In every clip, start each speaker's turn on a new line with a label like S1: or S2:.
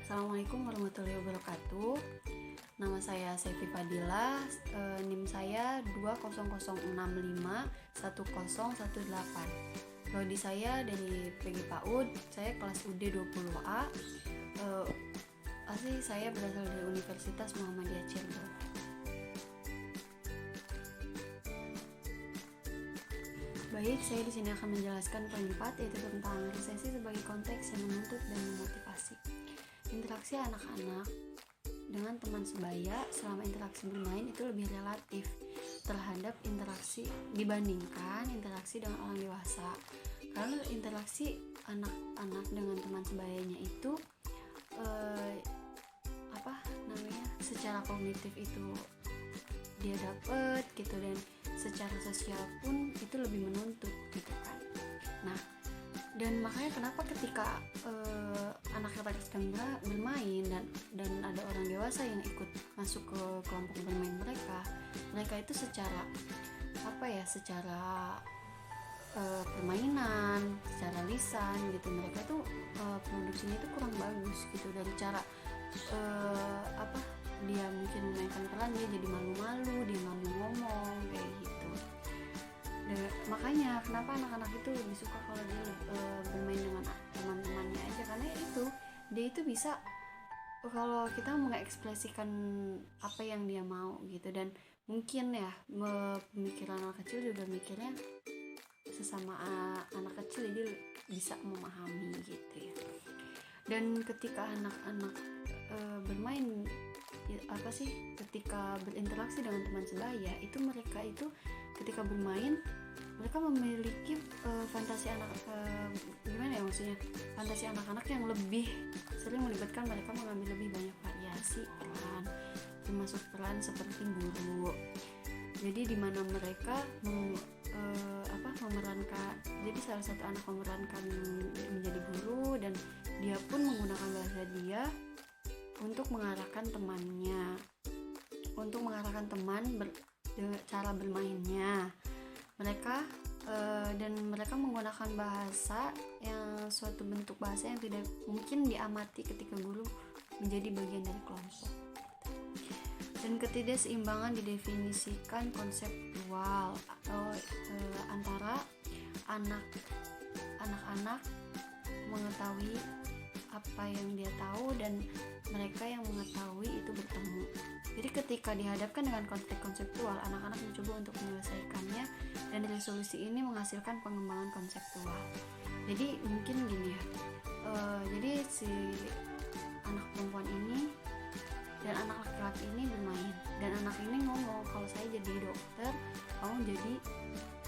S1: Assalamualaikum warahmatullahi wabarakatuh. Nama saya Sevi Fadila, NIM saya 200651018. Prodi saya dari PG PAUD, saya kelas UD 20A. Asli saya berasal dari Universitas Muhammadiyah Cirebon. Baik, saya di sini akan menjelaskan poin 4, yaitu tentang resesi sebagai konteks yang menuntut dan memotivasi. Interaksi anak-anak dengan teman sebaya selama interaksi bermain itu lebih relatif terhadap interaksi dibandingkan interaksi dengan orang dewasa. Karena interaksi anak-anak dengan teman sebayanya itu secara kognitif itu dia dapet gitu, dan secara sosial pun itu lebih menuntut gitu kan. Nah, dan makanya kenapa ketika anak-anak sedang bermain dan ada orang dewasa yang ikut masuk ke kelompok bermain mereka itu secara permainan, secara lisan gitu, mereka tuh produksinya itu kurang bagus gitu. Dari cara dia mungkin memainkan peran, dia jadi malu-malu, dia malu ngomong kayak gitu. Makanya kenapa anak-anak itu lebih suka kalau dia bermain dengan teman-temannya aja, karena dia itu bisa, kalau kita mengekspresikan apa yang dia mau gitu. Dan mungkin ya pemikiran anak kecil juga mikirnya sesama anak kecil, jadi bisa memahami gitu ya. Dan ketika anak-anak bermain ketika berinteraksi dengan teman sebaya itu, mereka itu ketika bermain mereka memiliki fantasi anak-anak yang lebih sering melibatkan mereka mengambil lebih banyak variasi peran, termasuk peran seperti guru. Jadi di mana mereka memerankan, jadi salah satu anak memerankan menjadi guru, dan dia pun menggunakan bahasa dia untuk mengarahkan temannya, untuk mengarahkan teman cara bermainnya. Mereka menggunakan bahasa yang suatu bentuk bahasa yang tidak mungkin diamati ketika guru menjadi bagian dari kelompok. Dan ketidakseimbangan didefinisikan konseptual antara anak-anak mengetahui apa yang dia tahu dan mereka yang mengetahui itu bertemu. Jadi ketika dihadapkan dengan konflik konseptual, anak-anak mencoba untuk menyelesaikannya, dan resolusi ini menghasilkan pengembangan konseptual. Jadi mungkin gini ya, jadi si anak perempuan ini dan anak laki-laki ini bermain, dan anak ini ngomong, kalau saya jadi dokter, kamu jadi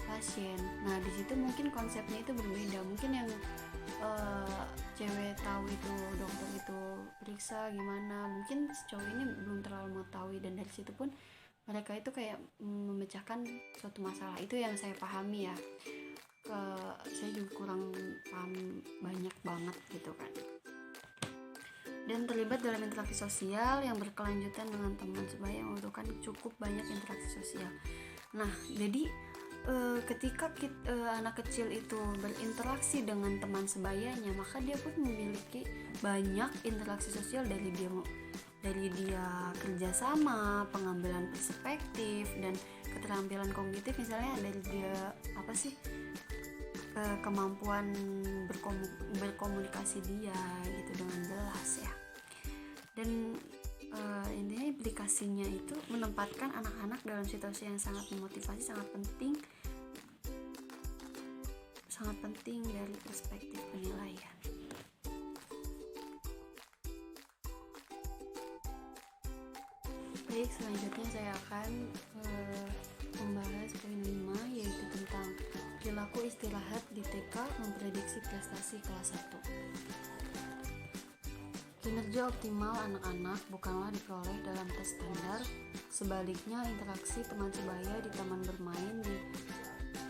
S1: pasien. Nah di situ mungkin konsepnya itu berbeda. Mungkin yang cewek tahu itu dokter itu periksa gimana, mungkin cowok ini belum terlalu mengetahui, dan dari situ pun mereka itu kayak memecahkan suatu masalah. Itu yang saya pahami ya, saya juga kurang paham banyak banget gitu kan. Dan terlibat dalam interaksi sosial yang berkelanjutan dengan teman sebaya yang membutuhkan cukup banyak interaksi sosial. Nah jadi ketika anak kecil itu berinteraksi dengan teman sebayanya, maka dia pun memiliki banyak interaksi sosial, dari dia kerjasama, pengambilan perspektif, dan keterampilan kognitif, misalnya dari dia kemampuan berkomunikasi dia gitu dengan jelas ya. Dan intinya implikasinya itu menempatkan anak-anak dalam situasi yang sangat memotivasi, sangat penting dari perspektif penilaian. Baik, selanjutnya saya akan membahas poin 5, yaitu tentang perilaku istirahat di TK memprediksi prestasi kelas 1. Kinerja optimal anak-anak bukanlah diperoleh dalam tes standar. Sebaliknya, interaksi teman sebaya di taman bermain di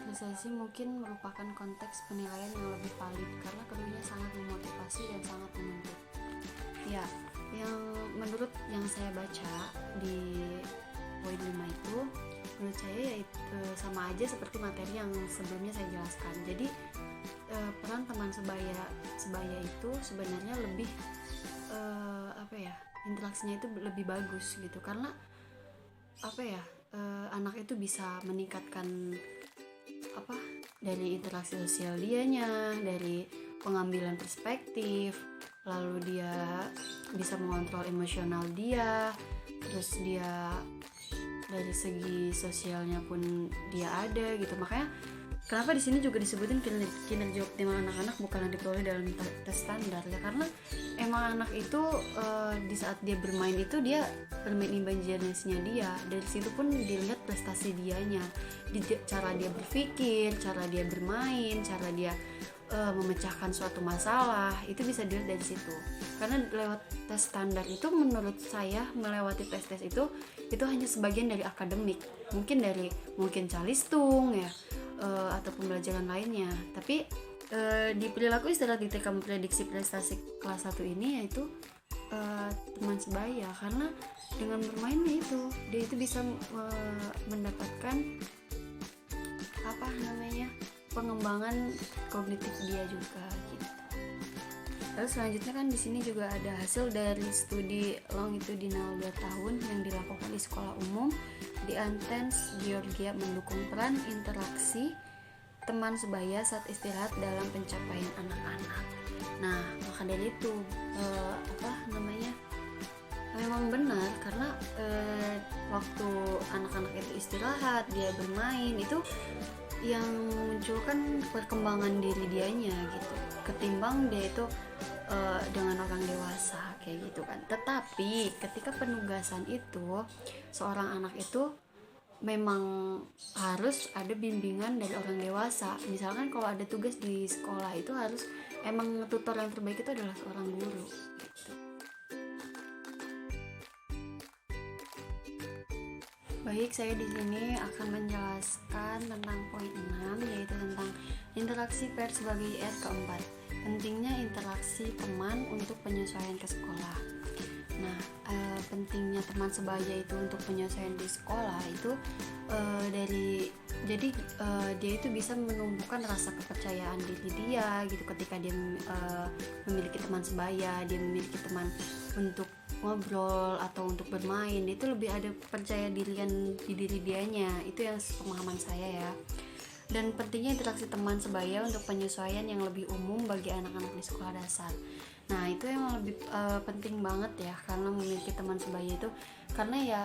S1: resesi mungkin merupakan konteks penilaian yang lebih valid, karena keduanya sangat memotivasi dan sangat menuntut. Ya, yang menurut yang saya baca di poin 5 itu, menurut saya yaitu sama aja seperti materi yang sebelumnya saya jelaskan. Jadi peran teman sebaya itu sebenarnya lebih interaksinya itu lebih bagus gitu, karena apa ya, anak itu bisa meningkatkan apa dari interaksi sosial dianya, dari pengambilan perspektif, lalu dia bisa mengontrol emosional dia, terus dia dari segi sosialnya pun dia ada gitu. Makanya kenapa di sini juga disebutin kinerja optimal anak-anak bukanlah diperoleh dalam tes standar ya, karena emang anak itu di saat dia bermain itu dia bermain imajinasinya dia, dari situ pun dilihat prestasi dianya, cara dia berpikir, cara dia bermain, cara dia memecahkan suatu masalah, itu bisa dilihat dari situ. Karena lewat tes standar itu menurut saya melewati tes itu hanya sebagian dari akademik, mungkin calistung ya, atau pembelajaran lainnya. Tapi di perilaku istirahat di TK memprediksi prestasi kelas 1 ini yaitu teman sebaya, karena dengan bermainnya itu dia itu bisa mendapatkan pengembangan kognitif dia juga gitu. Lalu selanjutnya kan di sini juga ada hasil dari studi longitudinal 2 tahun yang dilakukan di sekolah umum di Athens, Georgia, mendukung peran interaksi teman sebaya saat istirahat dalam pencapaian anak-anak. Nah, maka dari itu memang benar, karena waktu anak-anak itu istirahat, dia bermain, itu yang munculkan perkembangan diri dianya gitu, ketimbang dia itu dengan orang dewasa kayak gitu kan. Tetapi ketika penugasan itu, seorang anak itu memang harus ada bimbingan dari orang dewasa. Misalkan kalau ada tugas di sekolah itu harus emang tutor yang terbaik itu adalah seorang guru gitu. Baik, saya di sini akan menjelaskan tentang poin 6, yaitu tentang interaksi pair sebagai IR keempat. Pentingnya interaksi teman untuk penyesuaian ke sekolah. Nah, pentingnya teman sebaya itu untuk penyesuaian di sekolah itu dia itu bisa menumbuhkan rasa kepercayaan diri dia gitu. Ketika dia memiliki teman sebaya, dia memiliki teman untuk ngobrol atau untuk bermain, itu lebih ada percaya dirian di diri dianya. Itu yang pemahaman saya ya. Dan pentingnya interaksi teman sebaya untuk penyesuaian yang lebih umum bagi anak-anak di sekolah dasar. Nah, itu emang lebih penting banget ya, karena memiliki teman sebaya itu, karena ya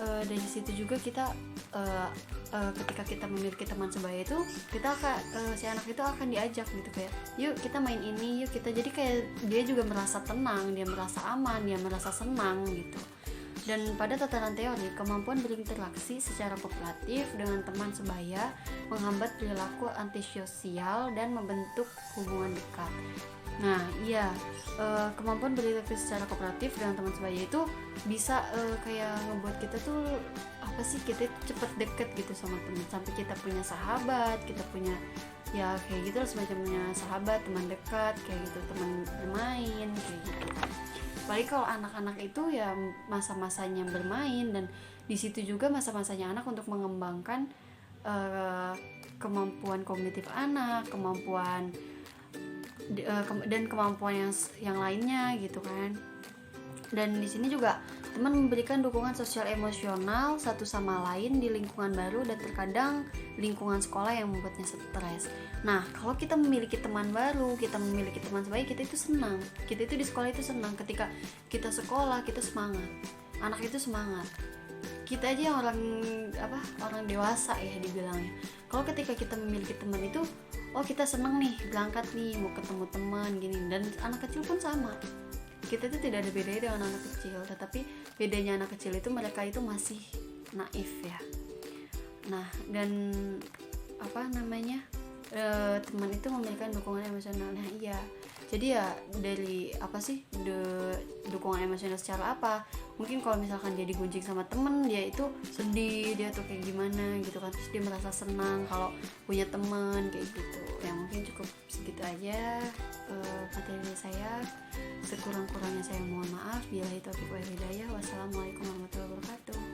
S1: dari situ juga kita ketika kita memiliki teman sebaya itu, kita akan si anak itu akan diajak gitu, kayak yuk kita main ini, yuk kita, jadi kayak dia juga merasa tenang, dia merasa aman, dia merasa senang gitu. Dan pada tataran teori, kemampuan berinteraksi secara kooperatif dengan teman sebaya menghambat perilaku antisosial dan membentuk hubungan dekat. Nah, iya, kemampuan berinteraksi secara kooperatif dengan teman sebaya itu bisa kayak ngebuat kita tuh kita cepet deket gitu sama teman, sampai kita punya sahabat, kita punya ya kayak gitu semacamnya sahabat, teman dekat kayak gitu, teman bermain kayak gitu. Apalagi kalau anak-anak itu ya masa-masanya bermain, dan di situ juga masa-masanya anak untuk mengembangkan kemampuan kognitif anak, kemampuan dan kemampuan yang lainnya gitu kan. Dan di sini juga teman memberikan dukungan sosial emosional satu sama lain di lingkungan baru, dan terkadang lingkungan sekolah yang membuatnya stres. Nah, kalau kita memiliki teman baru, kita memiliki teman sebaya, kita itu senang. Kita itu di sekolah itu senang. Ketika kita sekolah, kita semangat. Anak itu semangat. Kita aja orang dewasa ya dibilangnya. Kalau ketika kita memiliki teman itu, kita senang nih, berangkat nih, mau ketemu teman gini. Dan anak kecil pun sama. Kita itu tidak ada bedanya dengan anak kecil, tetapi bedanya anak kecil itu mereka itu masih naif ya. Nah, dan teman itu memberikan dukungan emosional. Nah iya, jadi ya dari dukungan emosional secara apa? Mungkin kalau misalkan dia digunjing sama temen, dia itu sedih, dia tuh kayak gimana gitu kan, terus dia merasa senang kalau punya teman kayak gitu. Ya mungkin cukup segitu aja materi saya. Sekurang-kurangnya saya mohon maaf. Billahi taufiq wal hidayah. Wassalamualaikum warahmatullahi wabarakatuh.